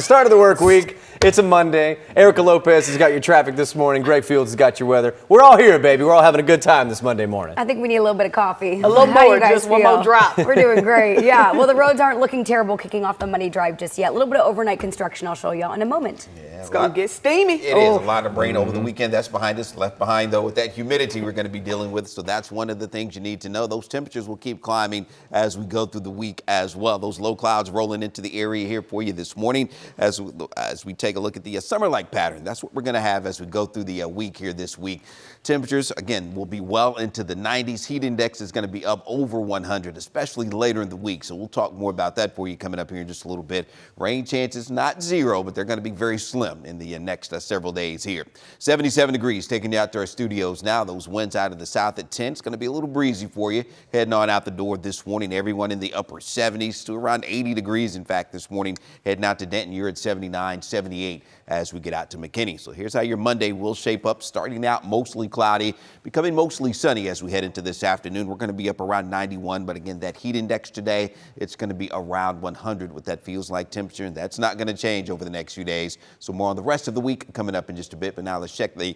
Start of the work week. It's a Monday. Erica Lopez has got your traffic this morning. Greg Fields has got your weather. We're all here, baby. We're all having a good time this Monday morning. I think we need a little bit of coffee. A little more, just one more drop. We're doing great. Yeah. Well, the roads aren't looking terrible kicking off the Money Drive just yet. A little bit of overnight construction I'll show you in a moment. Yeah, it's going to get steamy. It is a lot of rain over the weekend. That's behind us. Left behind, though, with that humidity we're going to be dealing with. So that's one of the things you need to know. Those temperatures will keep climbing as we go through the week as well. Those low clouds rolling into the area here for you this morning as we take a look at the summer-like pattern. That's what we're going to have as we go through the week here this week. Temperatures, again, will be well into the 90s. Heat index is going to be up over 100, especially later in the week. So we'll talk more about that for you coming up here in just a little bit. Rain chances, not zero, but they're going to be very slim in the next several days here. 77 degrees taking you out to our studios now. Those winds out of the south at 10. It's going to be a little breezy for you heading on out the door this morning. Everyone in the upper 70s to around 80 degrees, in fact, this morning. Heading out to Denton, you're at 79, 78 as we get out to McKinney. So here's how your Monday will shape up. Starting out mostly cloudy, becoming mostly sunny as we head into this afternoon. We're going to be up around 91, but again, that heat index today, it's going to be around 100 what that feels like temperature, and that's not going to change over the next few days. So more on the rest of the week coming up in just a bit, but now let's check the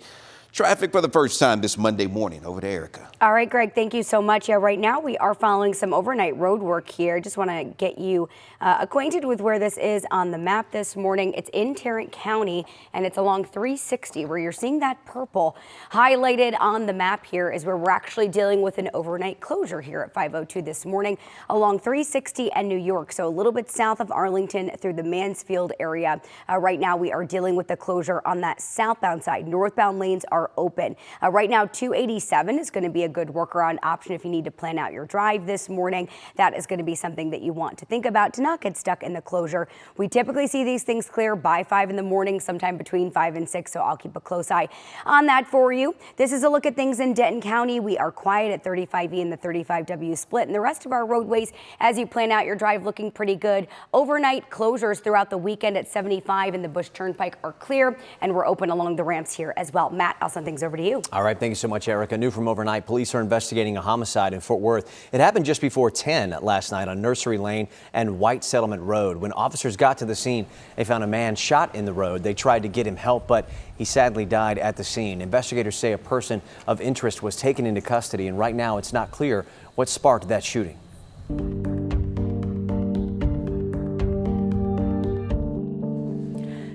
traffic for the first time this Monday morning. Over to Erica. All right, Greg, thank you so much. Yeah, right now we are following some overnight road work here. Just want to get you acquainted with where this is on the map this morning. It's in Tarrant County, and it's along 360 where you're seeing that purple highlighted on the map here is where we're actually dealing with an overnight closure here at 5:02 this morning along 360 and New York. So a little bit south of Arlington through the Mansfield area. Right now we are dealing with the closure on that southbound side. Northbound lanes are open. Right now 287 is going to be a good workaround option if you need to plan out your drive this morning. That is going to be something that you want to think about to not get stuck in the closure. We typically see these things clear by 5 in the morning, sometime between 5 and 6, so I'll keep a close eye on that for you. This is a look at things in Denton County. We are quiet at 35E and the 35W split, and the rest of our roadways as you plan out your drive looking pretty good. Overnight closures throughout the weekend at 75 and the Bush Turnpike are clear, and we're open along the ramps here as well. Matt, I'll send things over to you. All right, thank you so much, Erica. New from overnight, police are investigating a homicide in Fort Worth. It happened just before 10 last night on Nursery Lane and White Settlement Road. When officers got to the scene, they found a man shot in the road. They tried to get him help, but he sadly died at the scene. Investigators say a person of interest was taken into custody, and right now it's not clear what sparked that shooting.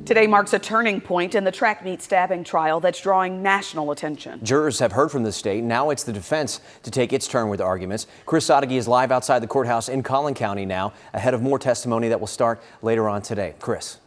Today marks a turning point in the track meet stabbing trial that's drawing national attention. Jurors have heard from the state. Now it's the defense to take its turn with arguments. Chris Sadeghi is live outside the courthouse in Collin County now, ahead of more testimony that will start later on today. Chris.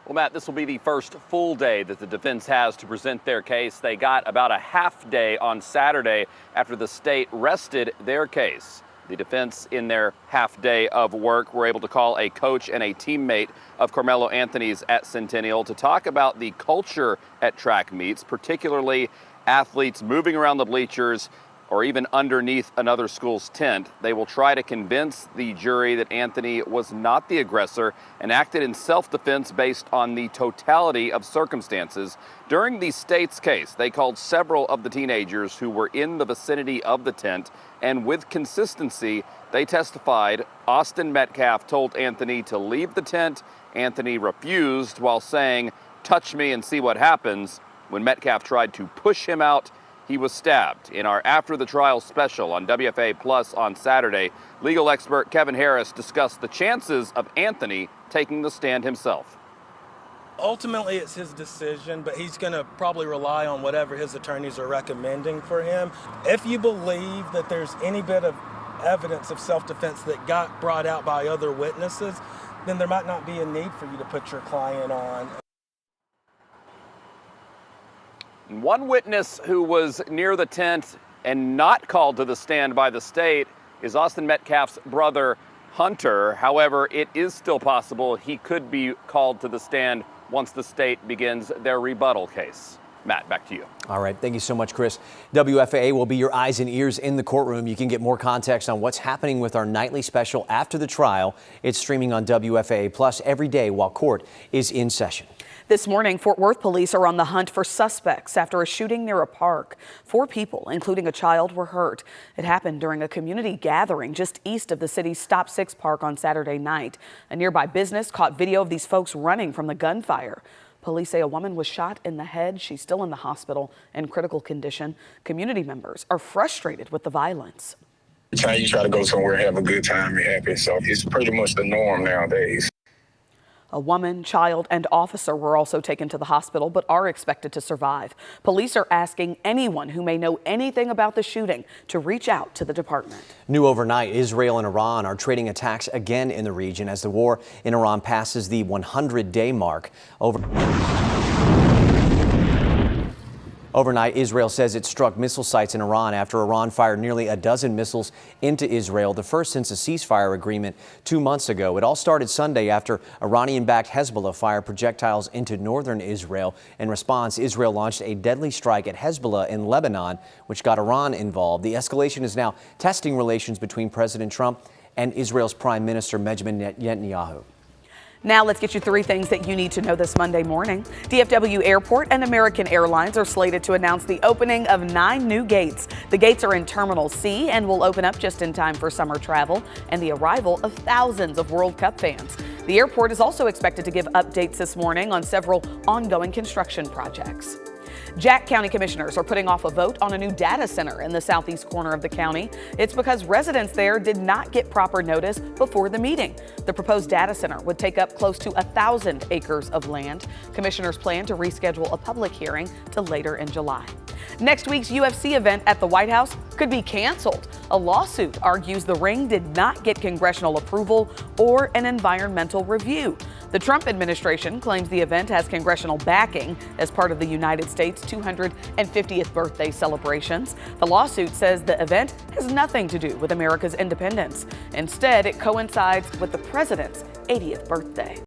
Well, Matt, this will be the first full day that the defense has to present their case. They got about a half day on Saturday after the state rested their case. The defense, in their half day of work, were able to call a coach and a teammate of Carmelo Anthony's at Centennial to talk about the culture at track meets, particularly athletes moving around the bleachers or even underneath another school's tent. They will try to convince the jury that Anthony was not the aggressor and acted in self-defense based on the totality of circumstances. During the state's case, they called several of the teenagers who were in the vicinity of the tent, and with consistency, they testified Austin Metcalf told Anthony to leave the tent. Anthony refused while saying, "Touch me and see what happens." When Metcalf tried to push him out, he was stabbed. In our After the Trial special on WFA Plus on Saturday, legal expert Kevin Harris discussed the chances of Anthony taking the stand himself. Ultimately, it's his decision, but he's going to probably rely on whatever his attorneys are recommending for him. If you believe that there's any bit of evidence of self-defense that got brought out by other witnesses, then there might not be a need for you to put your client on. One witness who was near the tent and not called to the stand by the state is Austin Metcalf's brother, Hunter. However, it is still possible he could be called to the stand once the state begins their rebuttal case. Matt, back to you. All right. Thank you so much, Chris. WFAA will be your eyes and ears in the courtroom. You can get more context on what's happening with our nightly special after the trial. It's streaming on WFAA Plus every day while court is in session. This morning, Fort Worth police are on the hunt for suspects after a shooting near a park. 4 people, including a child, were hurt. It happened during a community gathering just east of the city's Stop 6 park on Saturday night. A nearby business caught video of these folks running from the gunfire. Police say a woman was shot in the head. She's still in the hospital in critical condition. Community members are frustrated with the violence. Every time you try to go somewhere and have a good time, you're happy. So it's pretty much the norm nowadays. A woman, child, and officer were also taken to the hospital but are expected to survive. Police are asking anyone who may know anything about the shooting to reach out to the department. New overnight, Israel and Iran are trading attacks again in the region as the war in Iran passes the 100-day mark. Overnight, Israel says it struck missile sites in Iran after Iran fired nearly a dozen missiles into Israel, the first since a ceasefire agreement 2 months ago. It all started Sunday after Iranian-backed Hezbollah fired projectiles into northern Israel. In response, Israel launched a deadly strike at Hezbollah in Lebanon, which got Iran involved. The escalation is now testing relations between President Trump and Israel's Prime Minister Benjamin Netanyahu. Now let's get you 3 things that you need to know this Monday morning. DFW Airport and American Airlines are slated to announce the opening of 9 new gates. The gates are in Terminal C and will open up just in time for summer travel and the arrival of thousands of World Cup fans. The airport is also expected to give updates this morning on several ongoing construction projects. Jack County commissioners are putting off a vote on a new data center in the southeast corner of the county. It's because residents there did not get proper notice before the meeting. The proposed data center would take up close to 1,000 acres of land. Commissioners plan to reschedule a public hearing to later in July. Next week's UFC event at the White House could be canceled. A lawsuit argues the ring did not get congressional approval or an environmental review. The Trump administration claims the event has congressional backing as part of the United States' 250th birthday celebrations. The lawsuit says the event has nothing to do with America's independence. Instead, it coincides with the president's 80th birthday.